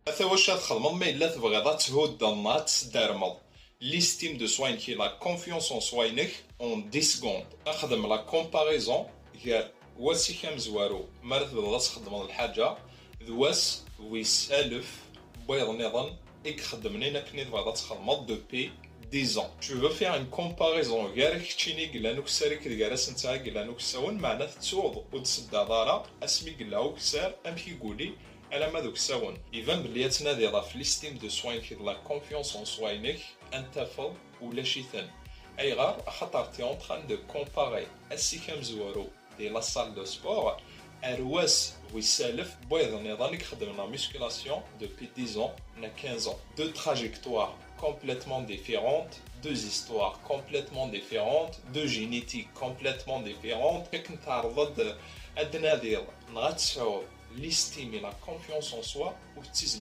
هذا واش تخدمض ما الا تبغيض تهود النهار تسدارمض ليستيم دو سوين كي لا كونفيونس اون سوينك اون 10 سكوند. نخدم لا كومباريزون غير واسي كام زوارو مار تبغى تخدم الحاجه ذواس ويسالف بيض نظن اك خدمني كني تبغى تخدم دوبي 10 ans. Tu veux faire une comparaison غير كتشيني قلا نوك ساري كدكارس نتا قلا نوك ساون معناه تسوض وتسدى دارا اسمي قلا وكسار امشي يقولي على ما دوك ساون يبان بلي تنادي راه في ليستيم دو سوين كي لا كونفيونس اون سوينك انت فض ولا شي ثان اي غار خاطر تي اون تران دو كومباري اسي كام زوارو دي لا سال دو سبور ارواس ويسالف بويض نظام خدم لا ميسكولاسيون دوبي 10 ans نا 15 ans. Deux trajectoires complètement différentes, deux histoires complètement différentes, deux génétiques complètement différentes. كيك نتعرض أدنى ديال نغتسعو ليستيمي لا كونفيونس اون سوا و